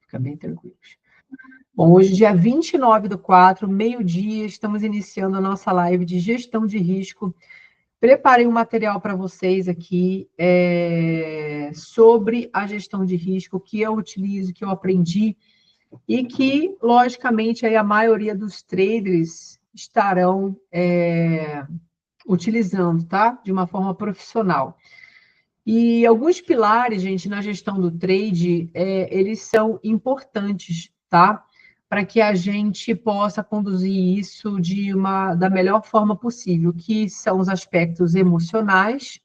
Fica bem tranquilos. Bom, hoje, dia 29/4, meio-dia, estamos iniciando a nossa live de gestão de risco. Preparei um material para vocês aqui sobre a gestão de risco, que eu utilizo, que eu aprendi, e que, logicamente, aí a maioria dos traders estarão utilizando, tá? De uma forma profissional. E alguns pilares, gente, na gestão do trade, eles são importantes, tá? Para que a gente possa conduzir isso da melhor forma possível, que são os aspectos emocionais,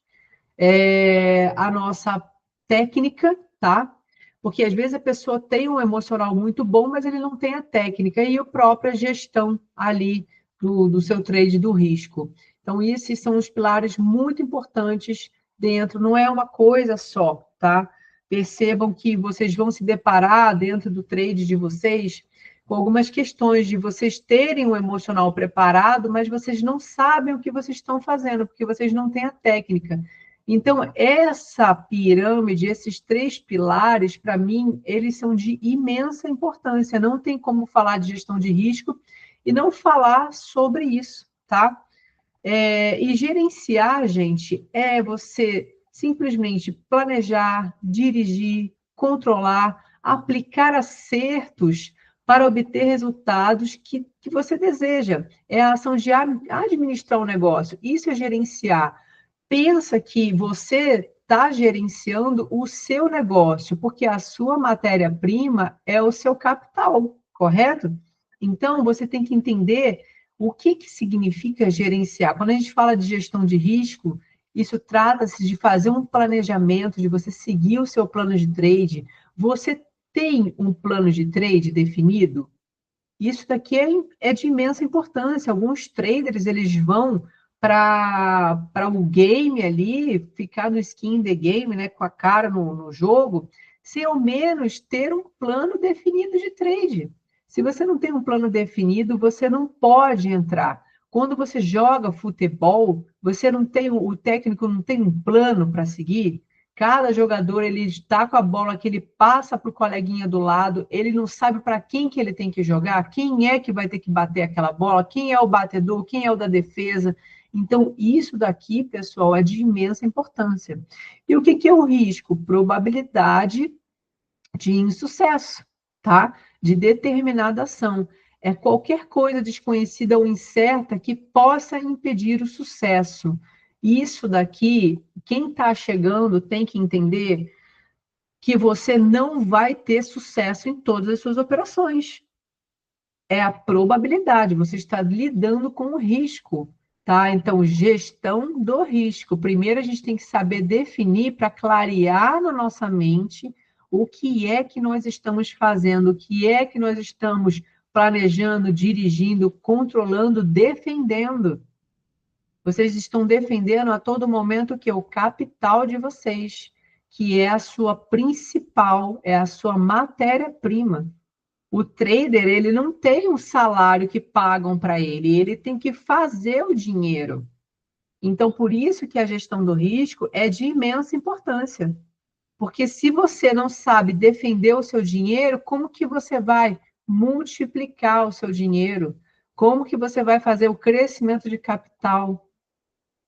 a nossa técnica, tá? Porque às vezes a pessoa tem um emocional muito bom, mas ele não tem a técnica e a própria gestão ali do seu trade do risco. Então, esses são os pilares muito importantes dentro, não é uma coisa só, tá? Percebam que vocês vão se deparar dentro do trade de vocês com algumas questões de vocês terem um emocional preparado, mas vocês não sabem o que vocês estão fazendo, porque vocês não têm a técnica. Então, essa pirâmide, esses 3 pilares, para mim, eles são de imensa importância. Não tem como falar de gestão de risco e não falar sobre isso, tá? E gerenciar, gente, é você simplesmente planejar, dirigir, controlar, aplicar acertos para obter resultados que você deseja. É a ação de administrar o negócio. Isso é gerenciar. Pensa que você está gerenciando o seu negócio, porque a sua matéria-prima é o seu capital, correto? Então, você tem que entender o que significa gerenciar. Quando a gente fala de gestão de risco, isso trata-se de fazer um planejamento, de você seguir o seu plano de trade. Você tem um plano de trade definido? Isso daqui é de imensa importância. Alguns traders, eles vão para o game ali, ficar no skin the game, né, com a cara no jogo, sem ao menos ter um plano definido de trade. Se você não tem um plano definido, você não pode entrar. Quando você joga futebol, você não tem, o técnico não tem um plano para seguir. Cada jogador, ele está com a bola que ele passa para o coleguinha do lado, ele não sabe para quem que ele tem que jogar, quem é que vai ter que bater aquela bola, quem é o batedor, quem é o da defesa. Então, isso daqui, pessoal, é de imensa importância. E o que é o risco? Probabilidade de insucesso, tá? De determinada ação. É qualquer coisa desconhecida ou incerta que possa impedir o sucesso. Isso daqui, quem está chegando tem que entender que você não vai ter sucesso em todas as suas operações. É a probabilidade, você está lidando com o risco, tá? Então, gestão do risco. Primeiro, a gente tem que saber definir para clarear na nossa mente o que é que nós estamos fazendo, o que é que nós estamos planejando, dirigindo, controlando, defendendo. Vocês estão defendendo a todo momento que é o capital de vocês, que é a sua principal, é a sua matéria-prima. O trader, ele não tem um salário que pagam para ele, ele tem que fazer o dinheiro. Então, por isso que a gestão do risco é de imensa importância. Porque se você não sabe defender o seu dinheiro, como que você vai multiplicar o seu dinheiro? Como que você vai fazer o crescimento de capital?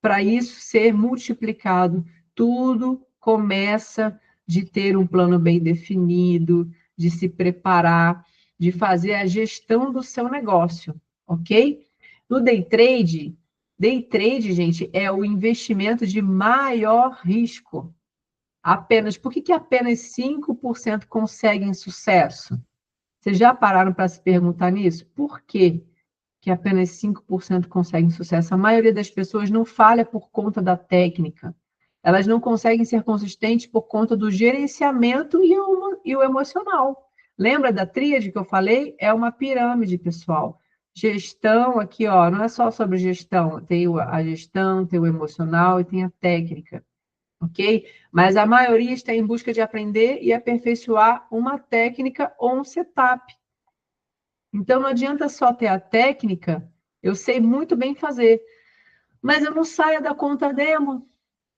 Para isso ser multiplicado, tudo começa de ter um plano bem definido, de se preparar, de fazer a gestão do seu negócio, ok? No day trade, gente, é o investimento de maior risco. Por que apenas 5% conseguem sucesso? Vocês já pararam para se perguntar nisso? Por quê que apenas 5% conseguem sucesso? A maioria das pessoas não falha por conta da técnica. Elas não conseguem ser consistentes por conta do gerenciamento e o emocional. Lembra da tríade que eu falei? É uma pirâmide, pessoal. Gestão aqui, ó, não é só sobre gestão. Tem a gestão, tem o emocional e tem a técnica. Ok? Mas a maioria está em busca de aprender e aperfeiçoar uma técnica ou um setup. Então, não adianta só ter a técnica, eu sei muito bem fazer, mas eu não saio da conta demo,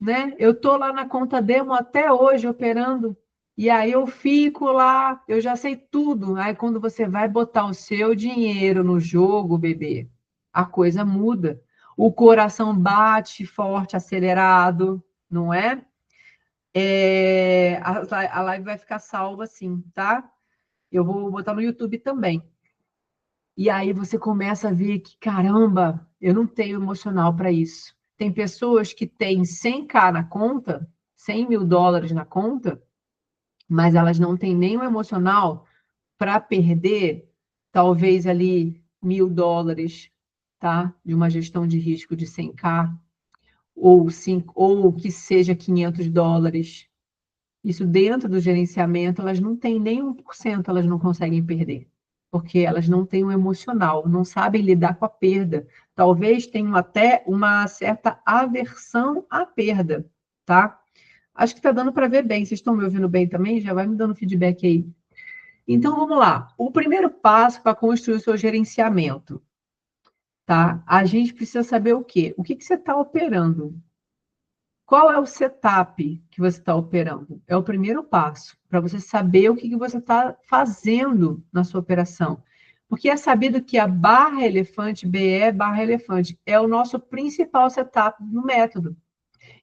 né? Eu estou lá na conta demo até hoje operando. E aí eu fico lá, eu já sei tudo. Aí quando você vai botar o seu dinheiro no jogo, bebê, a coisa muda. O coração bate forte, acelerado, não é? A live vai ficar salva assim, tá? Eu vou botar no YouTube também. E aí você começa a ver que, caramba, eu não tenho emocional para isso. Tem pessoas que têm 100K na conta, 100 mil dólares na conta, mas elas não têm nenhum emocional para perder, talvez ali 1.000 dólares, tá? De uma gestão de risco de 100K, ou que seja 500 dólares. Isso dentro do gerenciamento, elas não têm nem 1%, elas não conseguem perder, porque elas não têm o emocional, não sabem lidar com a perda. Talvez tenham até uma certa aversão à perda, tá? Acho que está dando para ver bem. Vocês estão me ouvindo bem também? Já vai me dando feedback aí. Então, vamos lá. O primeiro passo para construir o seu gerenciamento, tá? A gente precisa saber o quê? O que você está operando? Qual é o setup que você está operando? É o primeiro passo, para você saber o que você está fazendo na sua operação. Porque é sabido que a barra elefante, BE barra elefante, é o nosso principal setup no método.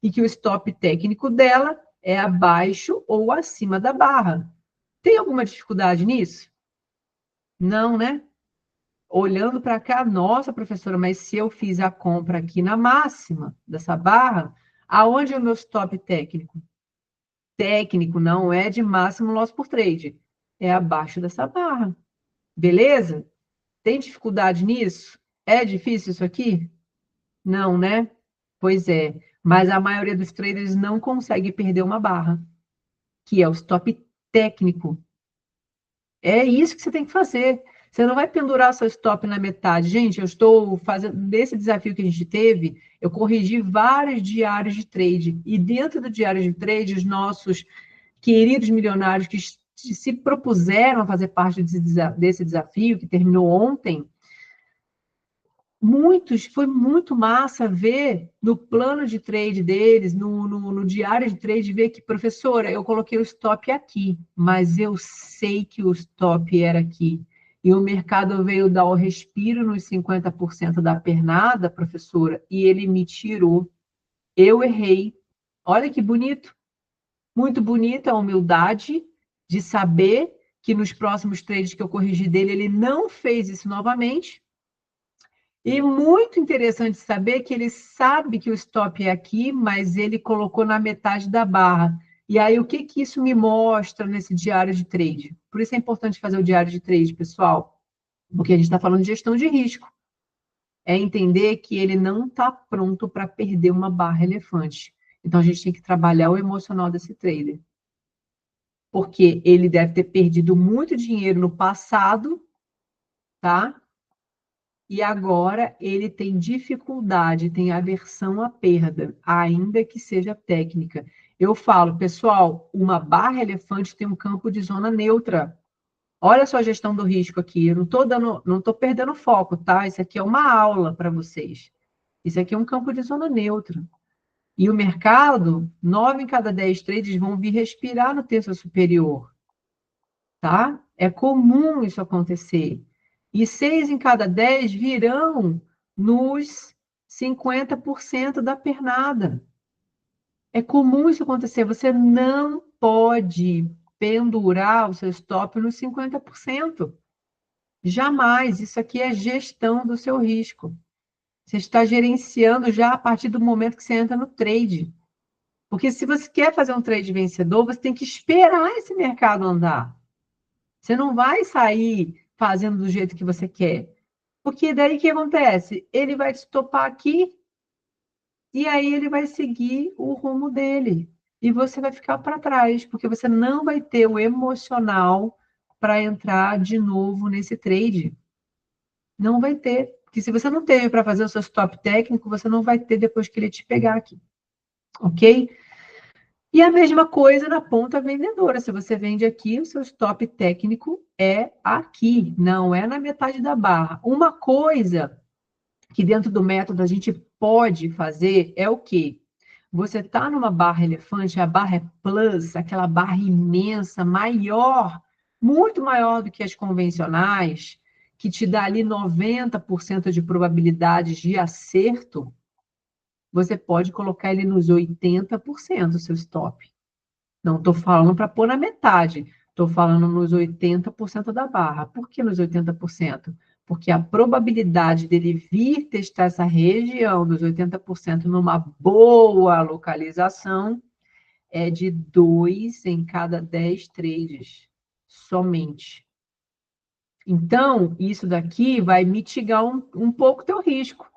E que o stop técnico dela é abaixo ou acima da barra. Tem alguma dificuldade nisso? Não, né? Olhando para cá, nossa, professora, mas se eu fiz a compra aqui na máxima dessa barra, aonde é o meu stop técnico? Técnico não é de máximo loss por trade, é abaixo dessa barra. Beleza? Tem dificuldade nisso? É difícil isso aqui? Não, né? Pois é, mas a maioria dos traders não consegue perder uma barra, que é o stop técnico. É isso que você tem que fazer. Você não vai pendurar seu stop na metade. Gente, eu estou fazendo, nesse desafio que a gente teve, eu corrigi vários diários de trade. E dentro do diário de trade, os nossos queridos milionários que se propuseram a fazer parte desse desafio, que terminou ontem, muitos, foi muito massa ver no plano de trade deles, no diário de trade, ver que, professora, eu coloquei o stop aqui, mas eu sei que o stop era aqui. E o mercado veio dar o respiro nos 50% da pernada, professora, e ele me tirou. Eu errei. Olha que bonito. Muito bonita a humildade de saber que nos próximos trades que eu corrigi dele, ele não fez isso novamente. E muito interessante saber que ele sabe que o stop é aqui, mas ele colocou na metade da barra. E aí, o que isso me mostra nesse diário de trade? Por isso é importante fazer o diário de trade, pessoal, porque a gente está falando de gestão de risco. É entender que ele não está pronto para perder uma barra elefante. Então, a gente tem que trabalhar o emocional desse trader. Porque ele deve ter perdido muito dinheiro no passado, tá? E agora ele tem dificuldade, tem aversão à perda, ainda que seja técnica. Eu falo, pessoal, uma barra elefante tem um campo de zona neutra. Olha só a gestão do risco aqui. Eu não estou perdendo foco, tá? Isso aqui é uma aula para vocês. Isso aqui é um campo de zona neutra. E o mercado, 9 em cada 10 trades vão vir respirar no terço superior, tá? É comum isso acontecer. E 6 em cada 10 virão nos 50% da pernada. É comum isso acontecer. Você não pode pendurar o seu stop nos 50%. Jamais. Isso aqui é gestão do seu risco. Você está gerenciando já a partir do momento que você entra no trade. Porque se você quer fazer um trade vencedor, você tem que esperar esse mercado andar. Você não vai sair fazendo do jeito que você quer. Porque daí o que acontece? Ele vai te topar aqui e aí ele vai seguir o rumo dele. E você vai ficar para trás, porque você não vai ter o emocional para entrar de novo nesse trade. Não vai ter. Porque se você não teve para fazer o seu stop técnico, você não vai ter depois que ele te pegar aqui. Ok? E a mesma coisa na ponta vendedora. Se você vende aqui, o seu stop técnico é aqui, não é na metade da barra. Uma coisa que dentro do método a gente pode fazer é o quê? você está numa barra elefante, a barra é plus, aquela barra imensa, maior, muito maior do que as convencionais, que te dá ali 90% de probabilidades de acerto, você pode colocar ele nos 80% o seu stop. Não estou falando para pôr na metade, estou falando nos 80% da barra. Por que nos 80%? Porque a probabilidade dele vir testar essa região dos 80% numa boa localização é de 2 em cada 10 trades, somente. Então, isso daqui vai mitigar um pouco o teu risco,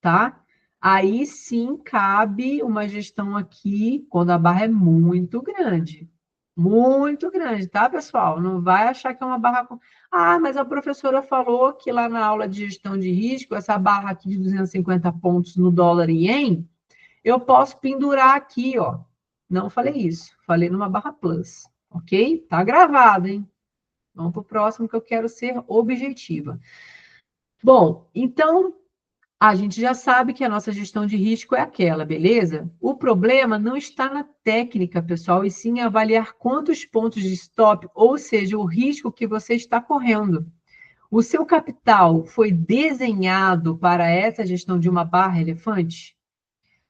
tá? Aí sim cabe uma gestão aqui quando a barra é muito grande. Muito grande, tá, pessoal? Não vai achar que é uma barra. Ah, mas a professora falou que lá na aula de gestão de risco, essa barra aqui de 250 pontos no dólar e ien, eu posso pendurar aqui, ó. Não falei isso, falei numa barra plus, ok? Tá gravado, hein? Vamos para o próximo que eu quero ser objetiva. Bom, então a gente já sabe que a nossa gestão de risco é aquela, beleza? O problema não está na técnica, pessoal, e sim em avaliar quantos pontos de stop, ou seja, o risco que você está correndo. O seu capital foi desenhado para essa gestão de uma barra elefante?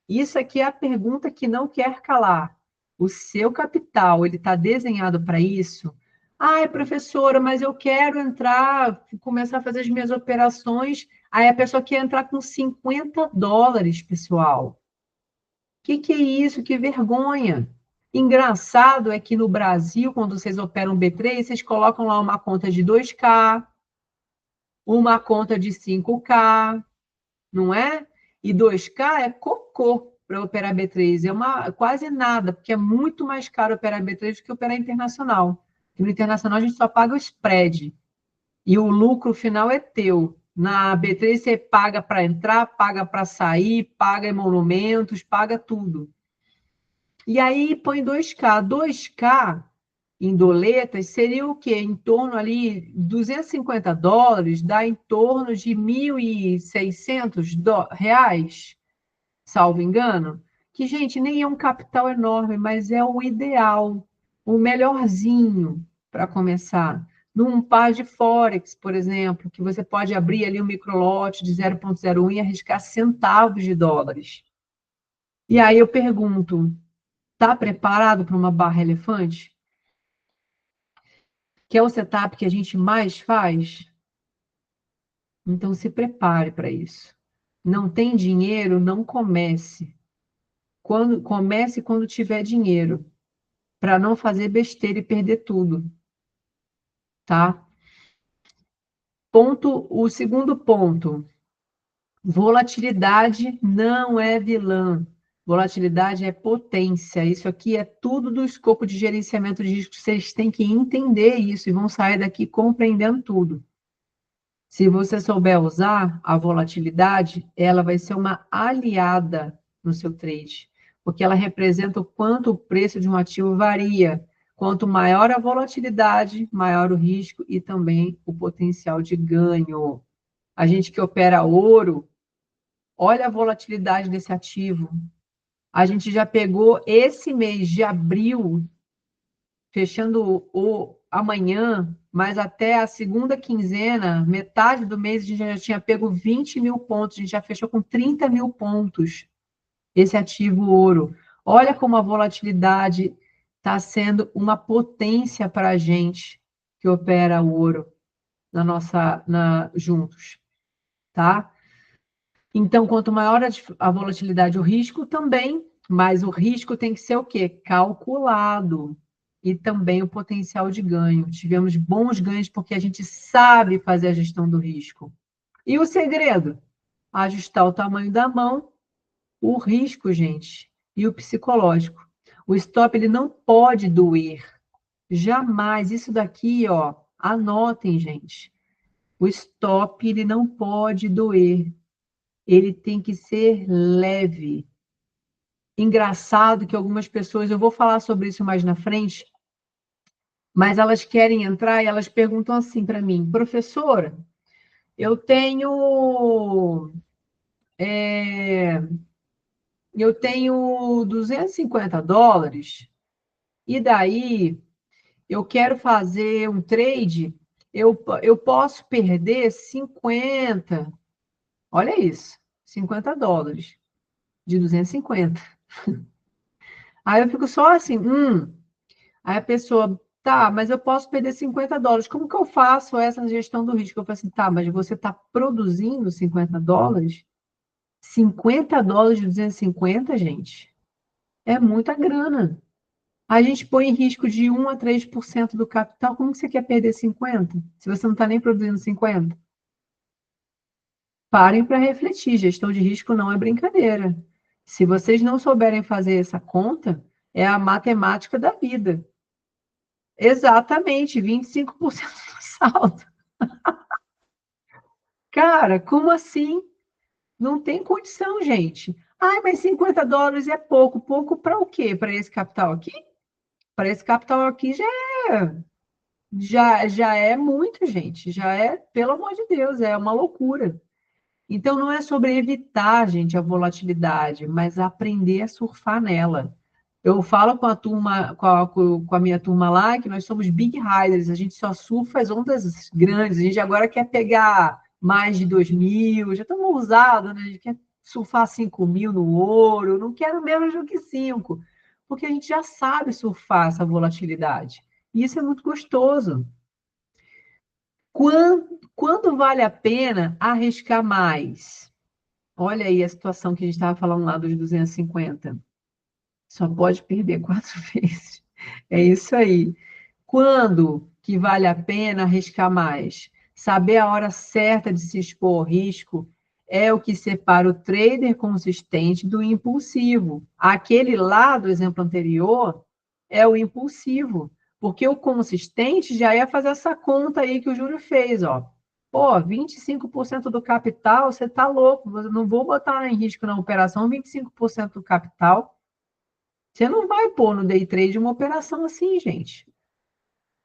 Isso aqui é a pergunta que não quer calar. O seu capital, ele está desenhado para isso? Ai, professora, mas eu quero entrar, começar a fazer as minhas operações. Aí a pessoa quer entrar com $50, pessoal. Que é isso? Que vergonha. Engraçado é que no Brasil, quando vocês operam B3, vocês colocam lá uma conta de 2K, uma conta de 5K, não é? E 2K é cocô para operar B3, quase nada, porque é muito mais caro operar B3 do que operar internacional. E no internacional a gente só paga o spread, e o lucro final é teu. Na B3 você paga para entrar, paga para sair, paga emolumentos, paga tudo. E aí põe 2K. 2K em doletas seria o quê? Em torno ali, $250, dá em torno de R$ 1.600, salvo engano. Que, gente, nem é um capital enorme, mas é o ideal, o melhorzinho para começar. Num par de Forex, por exemplo, que você pode abrir ali um microlote de 0,01 e arriscar centavos de dólares. E aí eu pergunto, está preparado para uma barra elefante? Que é o setup que a gente mais faz? Então se prepare para isso. Não tem dinheiro, não comece. Comece quando tiver dinheiro, para não fazer besteira e perder tudo, tá? O segundo ponto, volatilidade não é vilã. Volatilidade é potência. Isso aqui é tudo do escopo de gerenciamento de risco. Vocês têm que entender isso e vão sair daqui compreendendo tudo. Se você souber usar a volatilidade, ela vai ser uma aliada no seu trade, porque ela representa o quanto o preço de um ativo varia. Quanto maior a volatilidade, maior o risco e também o potencial de ganho. A gente que opera ouro, olha a volatilidade desse ativo. A gente já pegou esse mês de abril, fechando o amanhã, mas até a segunda quinzena, metade do mês, a gente já tinha pego 20 mil pontos, a gente já fechou com 30 mil pontos esse ativo ouro. Olha como a volatilidade está sendo uma potência para a gente que opera o ouro juntos, tá? Então, quanto maior a volatilidade, o risco também, mas o risco tem que ser o quê? Calculado. E também o potencial de ganho. Tivemos bons ganhos porque a gente sabe fazer a gestão do risco. E o segredo? Ajustar o tamanho da mão, o risco, gente, e o psicológico. O stop ele não pode doer. Jamais. Isso daqui, ó, anotem, gente. O stop ele não pode doer. Ele tem que ser leve. Engraçado que algumas pessoas, eu vou falar sobre isso mais na frente, mas elas querem entrar e elas perguntam assim para mim, professora, eu tenho eu tenho $250, e daí eu quero fazer um trade, eu posso perder 50, olha isso, $50 de 250. Aí eu fico só assim, Aí a pessoa, tá, mas eu posso perder $50. Como que eu faço essa gestão do risco? Eu falo assim, tá, mas você está produzindo $50? $50 de 250, gente, é muita grana. A gente põe em risco de 1 a 3% do capital. Como que você quer perder 50? Se você não está nem produzindo 50? Parem para refletir. Gestão de risco não é brincadeira. Se vocês não souberem fazer essa conta, é a matemática da vida. Exatamente, 25% do saldo. Cara, como assim? Não tem condição, gente. Ai, mas $50 é pouco. Pouco para o quê? Para esse capital aqui? Para esse capital aqui já é muito, gente. Já é, pelo amor de Deus, é uma loucura. Então, não é sobre evitar, gente, a volatilidade, mas aprender a surfar nela. Eu falo com a turma, com a minha turma lá, que nós somos big riders, a gente só surfa as ondas grandes, a gente agora quer pegar mais de 2.000, já estamos ousados, né? A gente quer surfar 5.000 no ouro, não quero menos do que 5, porque a gente já sabe surfar essa volatilidade. E isso é muito gostoso. Quando vale a pena arriscar mais? Olha aí a situação que a gente estava falando lá dos 250. Só pode perder 4 vezes. É isso aí. Quando que vale a pena arriscar mais? Saber a hora certa de se expor ao risco é o que separa o trader consistente do impulsivo. Aquele lá do exemplo anterior é o impulsivo, porque o consistente já ia fazer essa conta aí que o Júlio fez, ó. Pô, 25% do capital, você tá louco, eu não vou botar em risco na operação 25% do capital. Você não vai pôr no day trade uma operação assim, gente,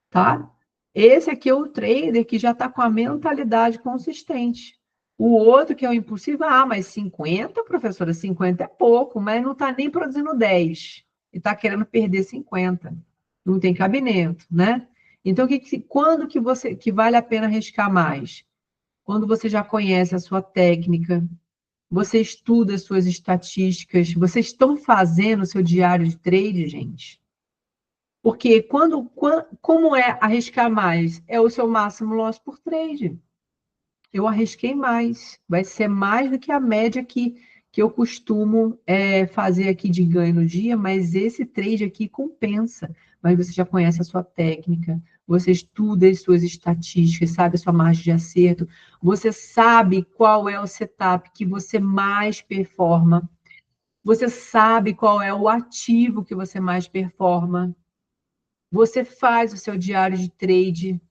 tá? Esse aqui é o trader que já está com a mentalidade consistente. O outro, que é o impulsivo, mas 50, professora, 50 é pouco, mas não está nem produzindo 10 e está querendo perder 50. Não tem cabimento, né? Então, quando que vale a pena arriscar mais? Quando você já conhece a sua técnica, você estuda as suas estatísticas, vocês estão fazendo o seu diário de trade, gente? Porque como é arriscar mais? É o seu máximo loss por trade. Eu arrisquei mais. Vai ser mais do que a média que eu costumo fazer aqui de ganho no dia, mas esse trade aqui compensa. Mas você já conhece a sua técnica, você estuda as suas estatísticas, sabe a sua margem de acerto, você sabe qual é o setup que você mais performa, você sabe qual é o ativo que você mais performa. Você faz o seu diário de trade,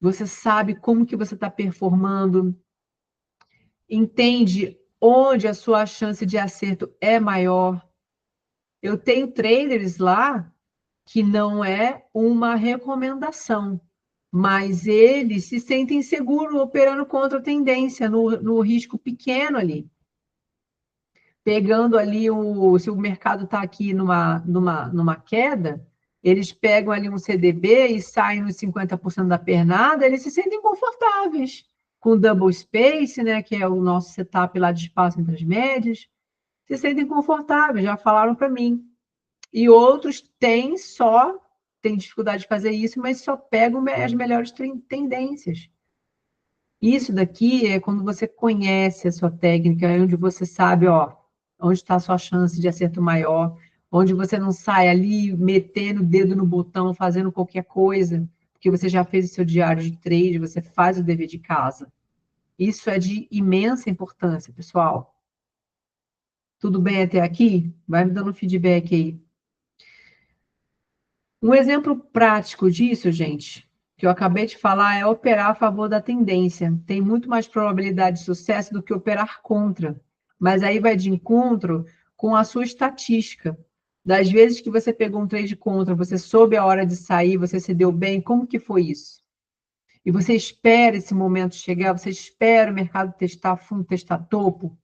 você sabe como que você está performando, entende onde a sua chance de acerto é maior. Eu tenho traders lá que não é uma recomendação, mas eles se sentem seguros operando contra a tendência, no risco pequeno ali. Pegando ali, se o mercado está aqui numa queda, eles pegam ali um CDB e saem nos 50% da pernada, eles se sentem confortáveis com o double space, né, que é o nosso setup lá de espaço entre as médias, se sentem confortáveis, já falaram para mim. E outros têm dificuldade de fazer isso, mas só pegam as melhores tendências. Isso daqui é quando você conhece a sua técnica, é onde você sabe, ó, onde está a sua chance de acerto maior, onde você não sai ali metendo o dedo no botão, fazendo qualquer coisa, porque você já fez o seu diário de trade, você faz o dever de casa. Isso é de imensa importância, pessoal. Tudo bem até aqui? Vai me dando feedback aí. Um exemplo prático disso, gente, que eu acabei de falar, é operar a favor da tendência. Tem muito mais probabilidade de sucesso do que operar contra. Mas aí vai de encontro com a sua estatística. Das vezes que você pegou um trade contra, você soube a hora de sair, você se deu bem, como que foi isso? E você espera esse momento chegar, você espera o mercado testar fundo, testar topo.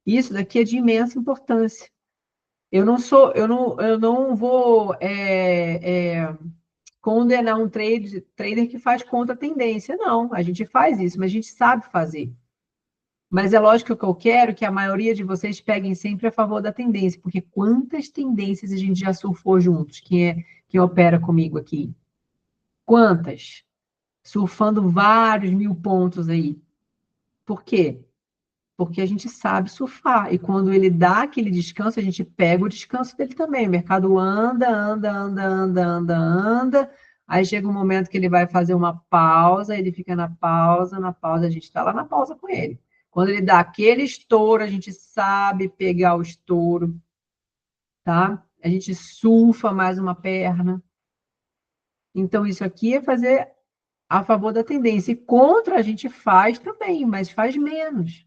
Isso daqui é de imensa importância. Eu não vou condenar um trader que faz contra a tendência. Não, a gente faz isso, mas a gente sabe fazer. Mas é lógico que eu quero que a maioria de vocês peguem sempre a favor da tendência, porque quantas tendências a gente já surfou juntos, quem opera comigo aqui? Quantas? Surfando vários mil pontos aí. Por quê? Porque a gente sabe surfar. E quando ele dá aquele descanso, a gente pega o descanso dele também. O mercado anda, anda, anda, anda, anda, anda. Aí chega um momento que ele vai fazer uma pausa, ele fica na pausa, a gente está lá na pausa com ele. Quando ele dá aquele estouro, a gente sabe pegar o estouro, tá? A gente surfa mais uma perna. Então, isso aqui é fazer a favor da tendência. E contra a gente faz também, mas faz menos.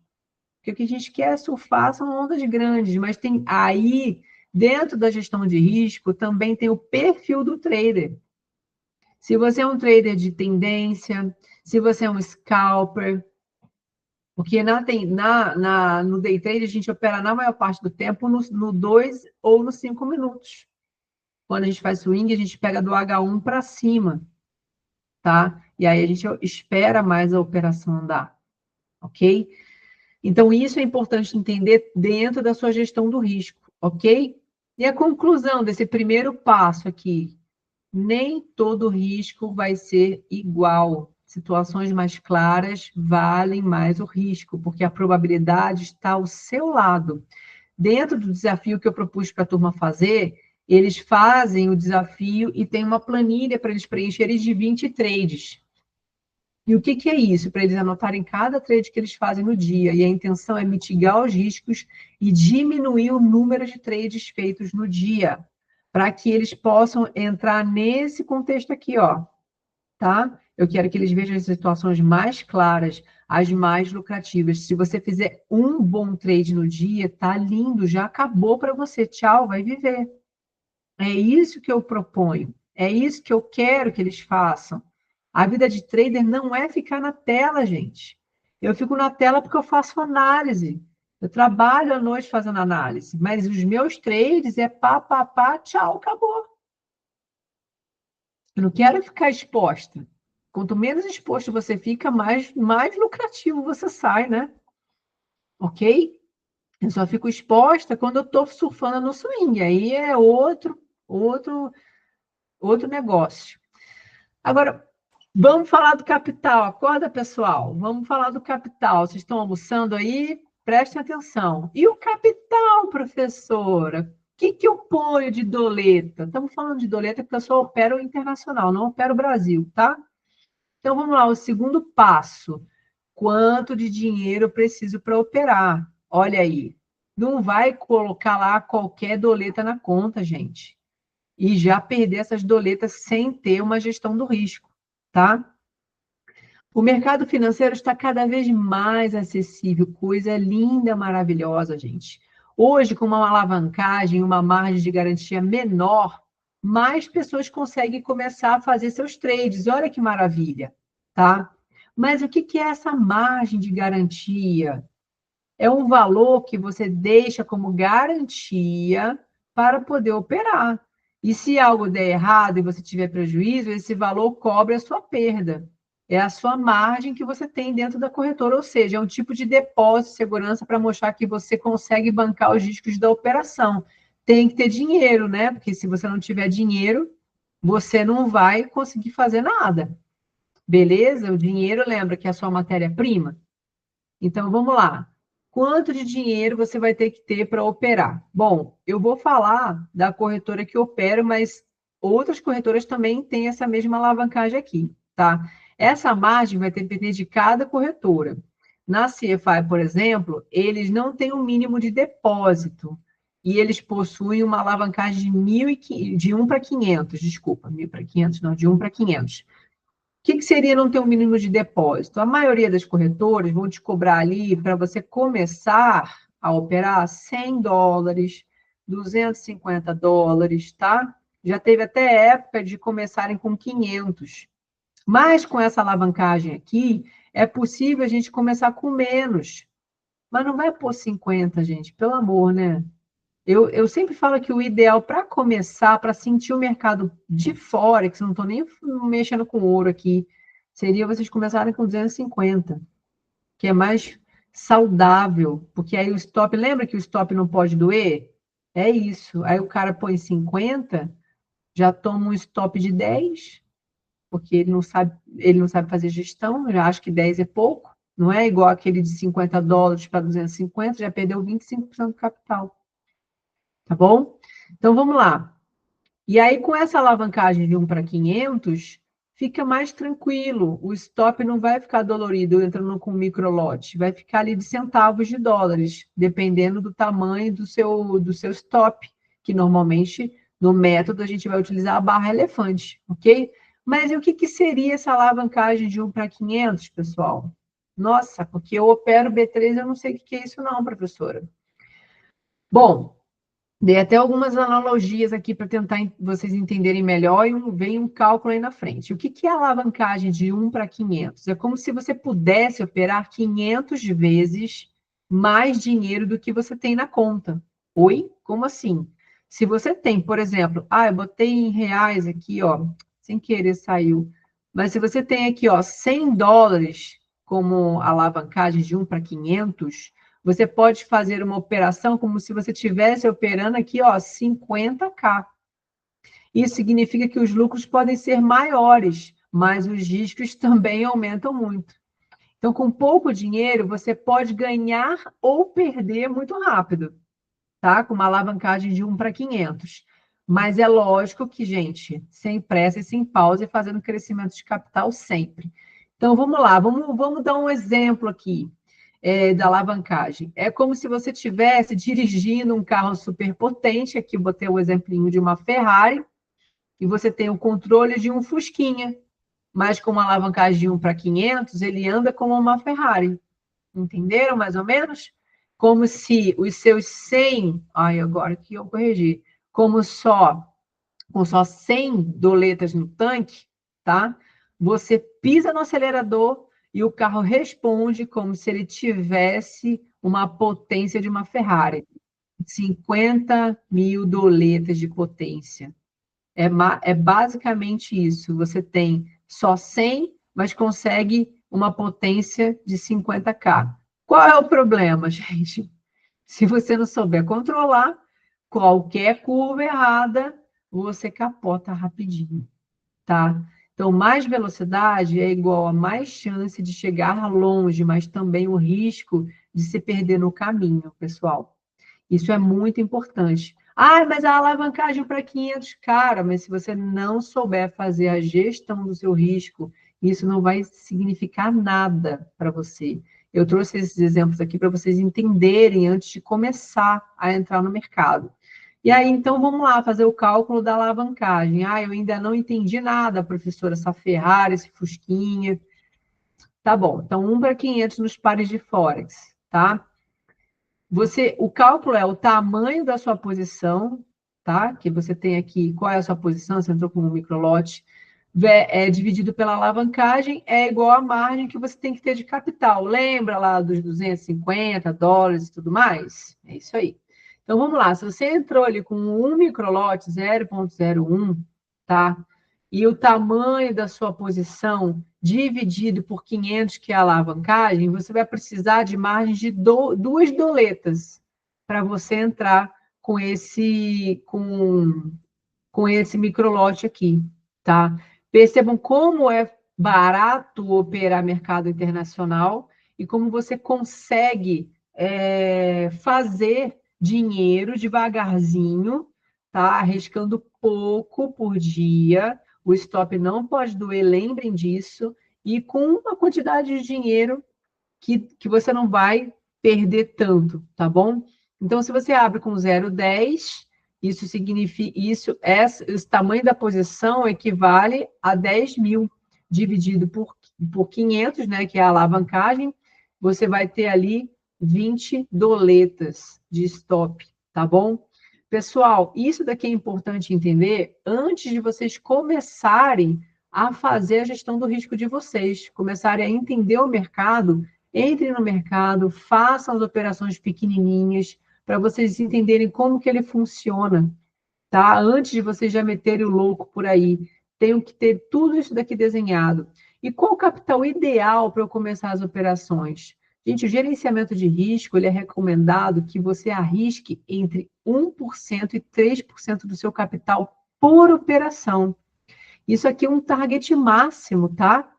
Porque o que a gente quer surfar são ondas grandes, mas tem aí, dentro da gestão de risco, também tem o perfil do trader. Se você é um trader de tendência, se você é um scalper, porque no day trade a gente opera na maior parte do tempo no 2 ou no 5 minutos. Quando a gente faz swing, a gente pega do H1 para cima, tá? E aí a gente espera mais a operação andar, ok? Então, isso é importante entender dentro da sua gestão do risco, ok? E a conclusão desse primeiro passo aqui: nem todo risco vai ser igual. Situações mais claras valem mais o risco, porque a probabilidade está ao seu lado. Dentro do desafio que eu propus para a turma fazer, eles fazem o desafio e tem uma planilha para eles preencherem de 20 trades. E o que é isso? Para eles anotarem cada trade que eles fazem no dia. E a intenção é mitigar os riscos e diminuir o número de trades feitos no dia, para que eles possam entrar nesse contexto aqui, ó, tá? Eu quero que eles vejam as situações mais claras, as mais lucrativas. Se você fizer um bom trade no dia, tá lindo, já acabou para você. Tchau, vai viver. É isso que eu proponho. É isso que eu quero que eles façam. A vida de trader não é ficar na tela, gente. Eu fico na tela porque eu faço análise. Eu trabalho à noite fazendo análise, mas os meus trades é pá, pá, pá, tchau, acabou. Eu não quero ficar exposta. Quanto menos exposto você fica, mais lucrativo você sai, né? Ok? Eu só fico exposta quando eu estou surfando no swing. Aí é outro negócio. Agora, vamos falar do capital. Acorda, pessoal. Vamos falar do capital. Vocês estão almoçando aí? Prestem atenção. E o capital, professora? O que eu ponho de doleta? Estamos falando de doleta porque eu só opero o internacional, não opero o Brasil, tá? Então, vamos lá. O segundo passo. Quanto de dinheiro eu preciso para operar? Olha aí. Não vai colocar lá qualquer doleta na conta, gente. E já perder essas doletas sem ter uma gestão do risco, tá? O mercado financeiro está cada vez mais acessível, coisa linda, maravilhosa, gente. Hoje, com uma alavancagem, uma margem de garantia menor, mais pessoas conseguem começar a fazer seus trades. Olha que maravilha, tá? Mas o que é essa margem de garantia? É um valor que você deixa como garantia para poder operar. E se algo der errado e você tiver prejuízo, esse valor cobre a sua perda. É a sua margem que você tem dentro da corretora, ou seja, é um tipo de depósito de segurança para mostrar que você consegue bancar os riscos da operação. Tem que ter dinheiro, né? Porque se você não tiver dinheiro, você não vai conseguir fazer nada. Beleza? O dinheiro, lembra que é a sua matéria-prima? Então, vamos lá. Quanto de dinheiro você vai ter que ter para operar? Bom, eu vou falar da corretora que opera, mas outras corretoras também têm essa mesma alavancagem aqui, tá? Essa margem vai depender de cada corretora. Na CFI, por exemplo, eles não têm um mínimo de depósito e eles possuem uma alavancagem de 1 para 500, desculpa, 1.000 para 500, não, de 1 para 500. O que seria não ter um mínimo de depósito? A maioria das corretoras vão te cobrar ali, para você começar a operar, $100, $250, tá? Já teve até época de começarem com 500. Mas com essa alavancagem aqui, é possível a gente começar com menos. Mas não vai pôr 50, gente, pelo amor, né? Eu sempre falo que o ideal para começar, para sentir o mercado de fora, que eu não estou nem mexendo com ouro aqui, seria vocês começarem com 250, que é mais saudável, porque aí o stop, lembra que o stop não pode doer? É isso. Aí o cara põe 50, já toma um stop de 10, porque ele não sabe fazer gestão, já acha que 10 é pouco, não é igual aquele de US$ 50 para 250, já perdeu 25% do capital. Tá bom? Então vamos lá. E aí, com essa alavancagem de 1 para 500, fica mais tranquilo. O stop não vai ficar dolorido entrando com micro lote, vai ficar ali de centavos de dólares, dependendo do tamanho do seu stop, que normalmente no método a gente vai utilizar a barra elefante, ok? Mas e o que seria essa alavancagem de 1 para 500, pessoal? Nossa, porque eu opero B3, eu não sei o que é isso não, professora. Bom, dei até algumas analogias aqui para tentar vocês entenderem melhor e vem um cálculo aí na frente. O que é a alavancagem de 1 para 500? É como se você pudesse operar 500 vezes mais dinheiro do que você tem na conta. Oi? Como assim? Se você tem, por exemplo, eu botei em reais aqui, ó, sem querer saiu. Mas se você tem aqui, ó, US$ 100 como alavancagem de 1 para 500, você pode fazer uma operação como se você estivesse operando aqui, ó, 50K. Isso significa que os lucros podem ser maiores, mas os riscos também aumentam muito. Então, com pouco dinheiro, você pode ganhar ou perder muito rápido, tá? Com uma alavancagem de 1 para 500. Mas é lógico que, gente, sem pressa e sem pausa e fazendo crescimento de capital sempre. Então, vamos lá, vamos dar um exemplo aqui da alavancagem. É como se você estivesse dirigindo um carro superpotente, aqui eu botei o exemplinho de uma Ferrari, e você tem o controle de um Fusquinha, mas com uma alavancagem de 1 para 500, ele anda como uma Ferrari. Entenderam mais ou menos? Como se os seus 100, agora que eu corrigi, com só 100 doletas no tanque, tá? Você pisa no acelerador e o carro responde como se ele tivesse uma potência de uma Ferrari. 50.000 doletas de potência. É basicamente isso. Você tem só 100, mas consegue uma potência de 50K. Qual é o problema, gente? Se você não souber controlar, qualquer curva errada, você capota rapidinho, tá? Então, mais velocidade é igual a mais chance de chegar longe, mas também o risco de se perder no caminho, pessoal. Isso é muito importante. Mas a alavancagem para 500, cara, mas se você não souber fazer a gestão do seu risco, isso não vai significar nada para você. Eu trouxe esses exemplos aqui para vocês entenderem antes de começar a entrar no mercado. E aí, então, vamos lá fazer o cálculo da alavancagem. Eu ainda não entendi nada, professora, essa Ferrari, esse Fusquinha. Tá bom, então 1 para 500 nos pares de Forex, tá? O cálculo é o tamanho da sua posição, tá? Que você tem aqui, qual é a sua posição, você entrou com um microlote, dividido pela alavancagem, é igual à margem que você tem que ter de capital. Lembra lá dos US$ 250 e tudo mais? É isso aí. Então, vamos lá. Se você entrou ali com um microlote, 0,01, tá? E o tamanho da sua posição dividido por 500, que é a alavancagem, você vai precisar de margem de 2 doletas para você entrar com esse microlote aqui, tá? Percebam como é barato operar mercado internacional e como você consegue fazer dinheiro devagarzinho, tá? Arriscando pouco por dia. O stop não pode doer, lembrem disso. E com uma quantidade de dinheiro que você não vai perder tanto, tá bom? Então, se você abre com 0,10, isso significa, esse tamanho da posição equivale a 10.000 dividido por 500, né, que é a alavancagem, você vai ter ali 20 doletas de stop, tá bom? Pessoal, isso daqui é importante entender antes de vocês começarem a fazer a gestão do risco de vocês, começarem a entender o mercado Entrem no mercado, façam as operações pequenininhas, para vocês entenderem como que ele funciona, tá? Antes de vocês já meterem o louco por aí. Tenho que ter tudo isso daqui desenhado. E qual o capital ideal para eu começar as operações? Gente, o gerenciamento de risco, ele é recomendado que você arrisque entre 1% e 3% do seu capital por operação. Isso aqui é um target máximo, tá?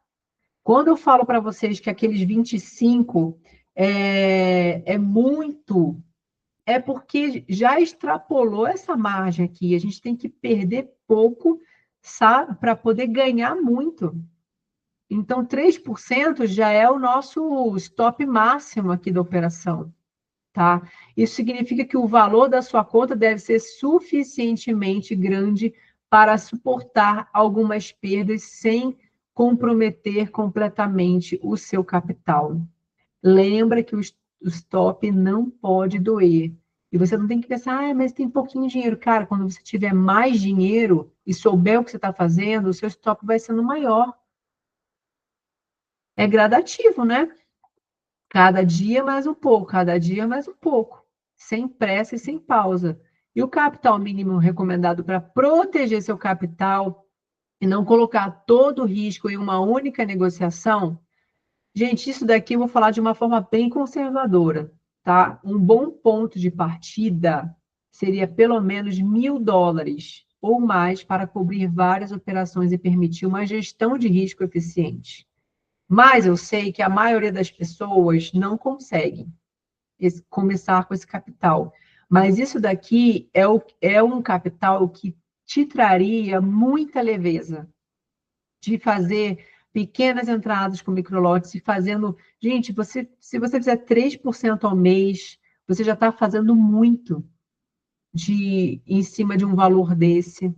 Quando eu falo para vocês que aqueles 25 é muito, é porque já extrapolou essa margem aqui. A gente tem que perder pouco, sabe, para poder ganhar muito. Então, 3% já é o nosso stop máximo aqui da operação, tá? Isso significa que o valor da sua conta deve ser suficientemente grande para suportar algumas perdas sem comprometer completamente o seu capital. Lembra que o stop não pode doer. E você não tem que pensar, ah, mas tem pouquinho dinheiro. Cara, quando você tiver mais dinheiro e souber o que você está fazendo, o seu stop vai sendo maior. É gradativo, né? Cada dia mais um pouco, cada dia mais um pouco. Sem pressa e sem pausa. E o capital mínimo recomendado para proteger seu capital e não colocar todo o risco em uma única negociação. Gente, isso daqui eu vou falar de uma forma bem conservadora, tá? Um bom ponto de partida seria pelo menos $1.000 ou mais para cobrir várias operações e permitir uma gestão de risco eficiente. Mas eu sei que a maioria das pessoas não consegue começar com esse capital. Mas isso daqui é um capital que te traria muita leveza de fazer pequenas entradas com microlotes e fazendo. Gente, se você fizer 3% ao mês, você já está fazendo muito em cima de um valor desse.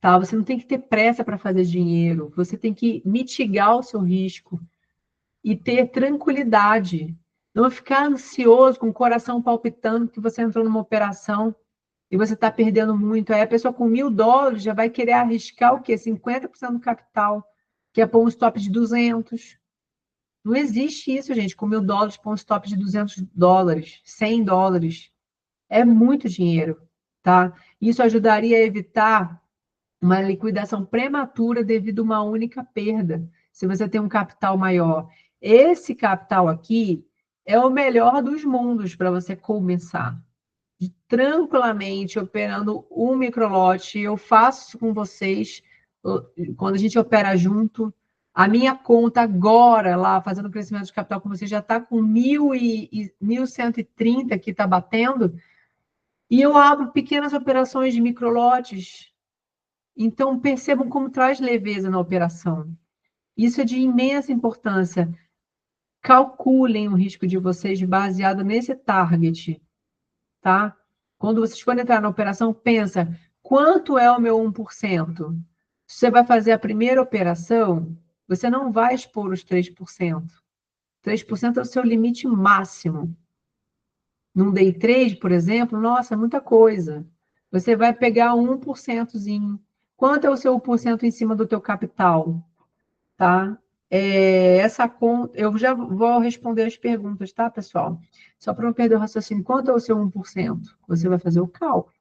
Tá? Você não tem que ter pressa para fazer dinheiro, você tem que mitigar o seu risco e ter tranquilidade. Não ficar ansioso, com o coração palpitando, que você entrou numa operação e você está perdendo muito. Aí a pessoa com $1.000 já vai querer arriscar o quê? 50% do capital, que é pôr um stop de 200. Não existe isso, gente, com $1.000 pôr um stop de $200, $100. É muito dinheiro, tá? Isso ajudaria a evitar uma liquidação prematura devido a uma única perda, se você tem um capital maior. Esse capital aqui é o melhor dos mundos para você começar. Tranquilamente, operando um microlote, eu faço isso com vocês, quando a gente opera junto. A minha conta agora, lá, fazendo crescimento de capital com você, já está com 1.130 que está batendo, e eu abro pequenas operações de microlotes. Então, percebam como traz leveza na operação. Isso é de imensa importância. Calculem o risco de vocês baseado nesse target, tá? Quando vocês forem entrar na operação, pensa, quanto é o meu 1%? Se você vai fazer a primeira operação, você não vai expor os 3%. 3% é o seu limite máximo. Num day trade, por exemplo, nossa, é muita coisa. Você vai pegar 1%zinho. Quanto é o seu 1% em cima do teu capital? Tá? Essa conta, eu já vou responder as perguntas, tá, pessoal? Só para não perder o raciocínio. Quanto é o seu 1%? Você vai fazer o cálculo.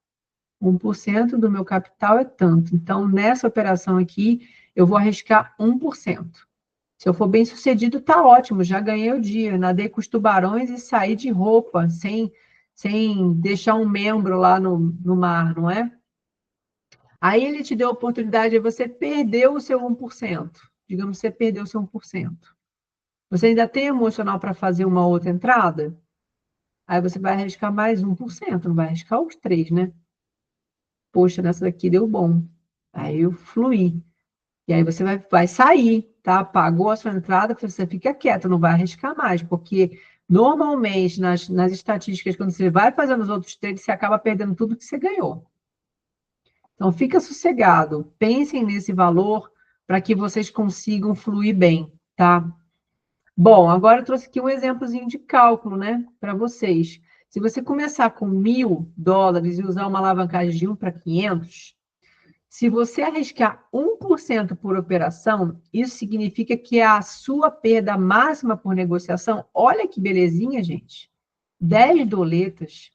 1% do meu capital é tanto. Então, nessa operação aqui, eu vou arriscar 1%. Se eu for bem sucedido, tá ótimo, já ganhei o dia. Nadei com os tubarões e saí de roupa, sem deixar um membro lá no mar, não é? Aí ele te deu a oportunidade de você perder o seu 1%. Digamos que você perdeu o seu 1%. Você ainda tem emocional para fazer uma outra entrada? Aí você vai arriscar mais 1%, não vai arriscar os 3%, né? Poxa, nessa daqui deu bom. Aí eu fluí. E aí você vai sair, tá? Pagou a sua entrada, você fica quieto, não vai arriscar mais, porque normalmente nas estatísticas, quando você vai fazendo os outros trades, você acaba perdendo tudo que você ganhou. Então, fica sossegado, pensem nesse valor para que vocês consigam fluir bem, tá? Bom, agora eu trouxe aqui um exemplozinho de cálculo, né, para vocês. Se você começar com $1.000 e usar uma alavancagem de 1 para 500, Se você arriscar 1% por operação, isso significa que a sua perda máxima por negociação, olha que belezinha, gente, 10 doletas,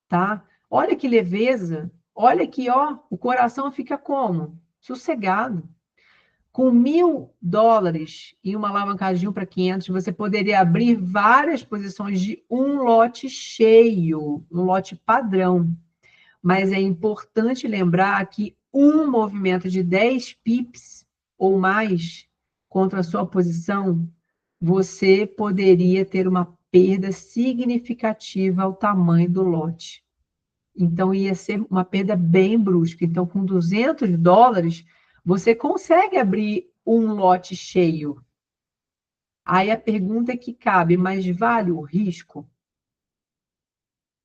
tá? Olha que leveza, olha que, ó, o coração fica como? Sossegado. Com $1.000 e uma alavancagem de 1 para 500, você poderia abrir várias posições de um lote cheio, um lote padrão. Mas é importante lembrar que um movimento de 10 pips ou mais contra a sua posição, você poderia ter uma perda significativa ao tamanho do lote. Então, ia ser uma perda bem brusca. Então, com $200, você consegue abrir um lote cheio. Aí a pergunta que cabe, mas vale o risco?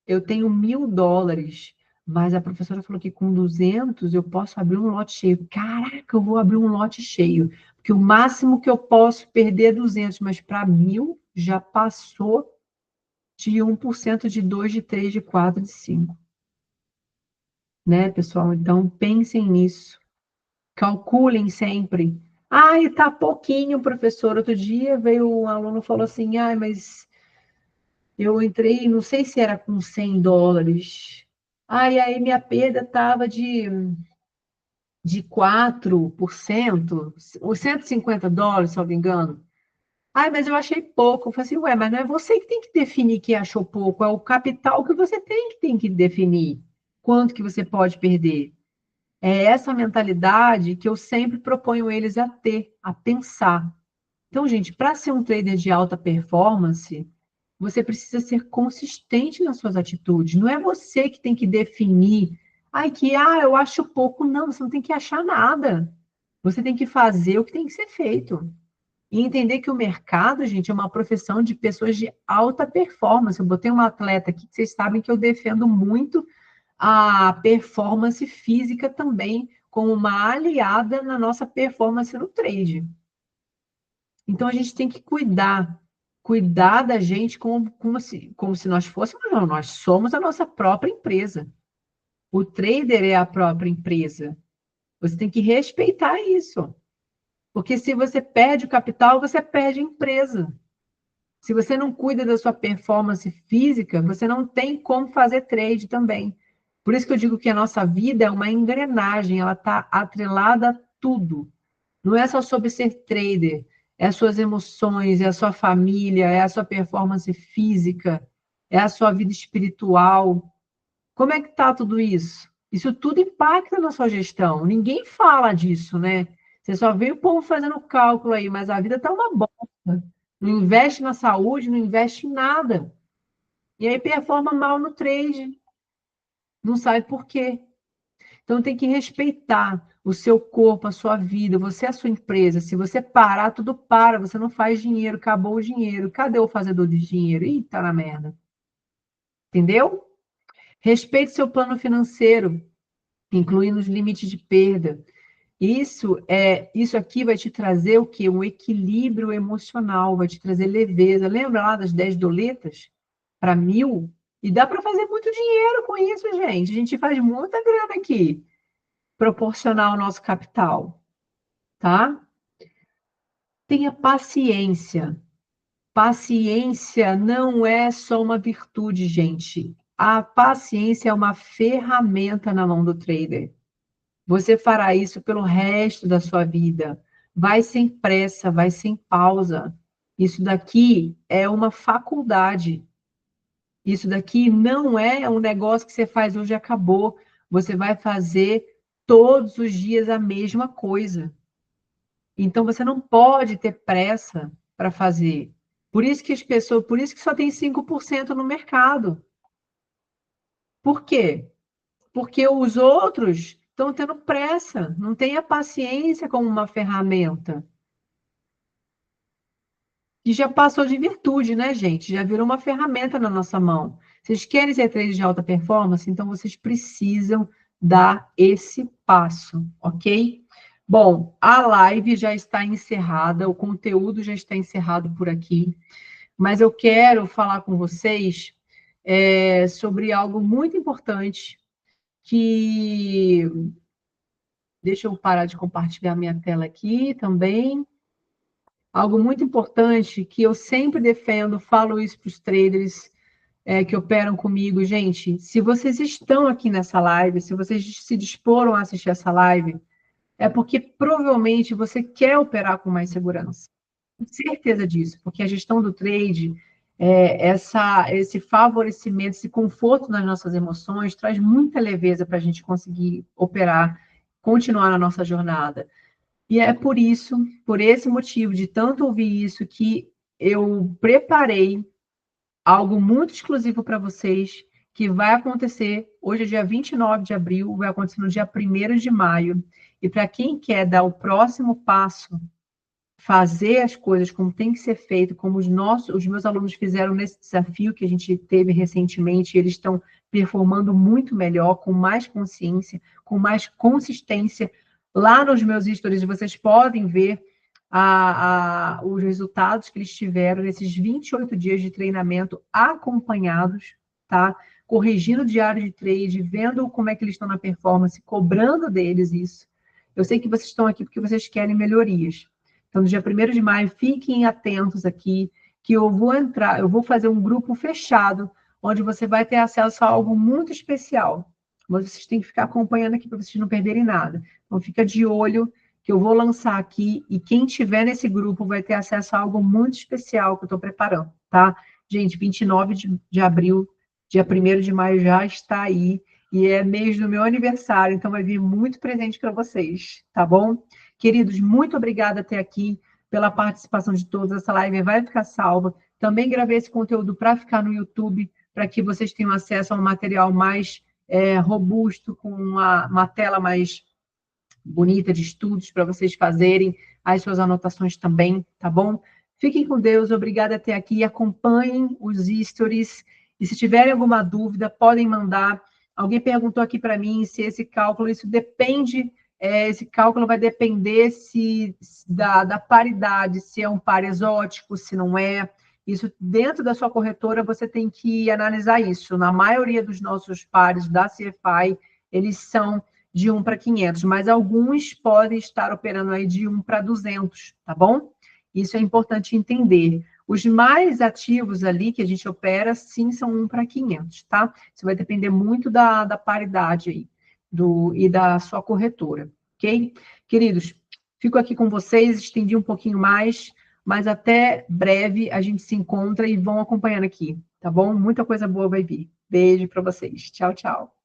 Eu tenho $1.000, mas a professora falou que com 200 eu posso abrir um lote cheio. Caraca, eu vou abrir um lote cheio. Porque o máximo que eu posso perder é 200, mas para 1.000 já passou de 1%, de 2, de 3, de 4, de 5. Né, pessoal? Então, pensem nisso. Calculem sempre. Ai, tá pouquinho, professor. Outro dia veio um aluno e falou assim, ai, mas eu entrei, não sei se era com $100. Ai, aí minha perda estava de 4%, os $150, se não me engano. Ai, mas eu achei pouco. Eu falei assim, ué, mas não é você que tem que definir que achou pouco, é o capital que você tem que definir quanto que você pode perder. É essa mentalidade que eu sempre proponho eles a ter, a pensar. Então, gente, para ser um trader de alta performance, você precisa ser consistente nas suas atitudes. Não é você que tem que definir, eu acho pouco. Não, você não tem que achar nada. Você tem que fazer o que tem que ser feito. E entender que o mercado, gente, é uma profissão de pessoas de alta performance. Eu botei uma atleta aqui que vocês sabem que eu defendo muito a performance física também como uma aliada na nossa performance no trade. Então, a gente tem que cuidar da gente como se nós fôssemos, não, nós somos a nossa própria empresa. O trader é a própria empresa. Você tem que respeitar isso. Porque se você perde o capital, você perde a empresa. Se você não cuida da sua performance física, você não tem como fazer trade também. Por isso que eu digo que a nossa vida é uma engrenagem, ela está atrelada a tudo. Não é só sobre ser trader, é as suas emoções, é a sua família, é a sua performance física, é a sua vida espiritual. Como é que está tudo isso? Isso tudo impacta na sua gestão. Ninguém fala disso, né? Você só vê o povo fazendo cálculo aí, mas a vida está uma bosta. Não investe na saúde, não investe em nada. E aí performa mal no trade. Não sabe por quê. Então tem que respeitar o seu corpo, a sua vida, você é a sua empresa. Se você parar, tudo para, você não faz dinheiro, acabou o dinheiro. Cadê o fazedor de dinheiro? Ih, tá na merda. Entendeu? Respeite seu plano financeiro, incluindo os limites de perda. Isso aqui vai te trazer o quê? Um equilíbrio emocional, vai te trazer leveza. Lembra lá das 10 doletas para 1.000? E dá para fazer muito dinheiro com isso, gente. A gente faz muita grana aqui, proporcional ao nosso capital, tá? Tenha paciência. Paciência não é só uma virtude, gente. A paciência é uma ferramenta na mão do trader. Você fará isso pelo resto da sua vida. Vai sem pressa, vai sem pausa. Isso daqui é uma faculdade. Isso daqui não é um negócio que você faz hoje e acabou. Você vai fazer todos os dias a mesma coisa. Então você não pode ter pressa para fazer. Por isso que só tem 5% no mercado. Por quê? Porque os outros estão tendo pressa, não têm a paciência como uma ferramenta. Que já passou de virtude, né, gente? Já virou uma ferramenta na nossa mão. Vocês querem ser traders de alta performance? Então vocês precisam dar esse passo, ok? Bom, a live já está encerrada, o conteúdo já está encerrado por aqui, mas eu quero falar com vocês sobre algo muito importante que Deixa eu parar de compartilhar minha tela aqui também. Algo muito importante que eu sempre defendo, falo isso para os traders que operam comigo. Gente, se vocês estão aqui nessa live, se vocês se disporam a assistir essa live, é porque provavelmente você quer operar com mais segurança. Tenho certeza disso, porque a gestão do trade, esse favorecimento, esse conforto nas nossas emoções, traz muita leveza para a gente conseguir operar, continuar na nossa jornada. E é por isso, por esse motivo de tanto ouvir isso, que eu preparei algo muito exclusivo para vocês, que vai acontecer, hoje é dia 29 de abril, vai acontecer no dia 1º de maio. E para quem quer dar o próximo passo, fazer as coisas como tem que ser feito, como os meus alunos fizeram nesse desafio que a gente teve recentemente, eles estão performando muito melhor, com mais consciência, com mais consistência. Lá nos meus stories, vocês podem ver os resultados que eles tiveram nesses 28 dias de treinamento acompanhados, tá? Corrigindo o diário de trade, vendo como é que eles estão na performance, cobrando deles isso. Eu sei que vocês estão aqui porque vocês querem melhorias. Então, no dia 1º de maio, fiquem atentos aqui, que eu vou fazer um grupo fechado, onde você vai ter acesso a algo muito especial. Mas vocês têm que ficar acompanhando aqui para vocês não perderem nada. Então, fica de olho, que eu vou lançar aqui, e quem tiver nesse grupo vai ter acesso a algo muito especial que eu estou preparando, tá? Gente, 29 de abril, dia 1º de maio já está aí, e é mês do meu aniversário, então vai vir muito presente para vocês, tá bom? Queridos, muito obrigada até aqui pela participação de todos. Essa live vai ficar salva. Também gravei esse conteúdo para ficar no YouTube, para que vocês tenham acesso a um material mais robusto, com uma tela mais bonita de estudos para vocês fazerem as suas anotações também, tá bom? Fiquem com Deus, obrigada até aqui. Acompanhem os stories. E se tiverem alguma dúvida, podem mandar. Alguém perguntou aqui para mim se esse cálculo, isso depende... esse cálculo vai depender da paridade, se é um par exótico, se não é. Isso, dentro da sua corretora, você tem que analisar isso. Na maioria dos nossos pares da CFI, eles são de 1 para 500, mas alguns podem estar operando aí de 1 para 200, tá bom? Isso é importante entender. Os mais ativos ali que a gente opera, sim, são 1 para 500, tá? Isso vai depender muito da paridade aí. E da sua corretora, ok? Queridos, fico aqui com vocês, estendi um pouquinho mais, mas até breve a gente se encontra e vão acompanhando aqui, tá bom? Muita coisa boa vai vir. Beijo para vocês. Tchau, tchau.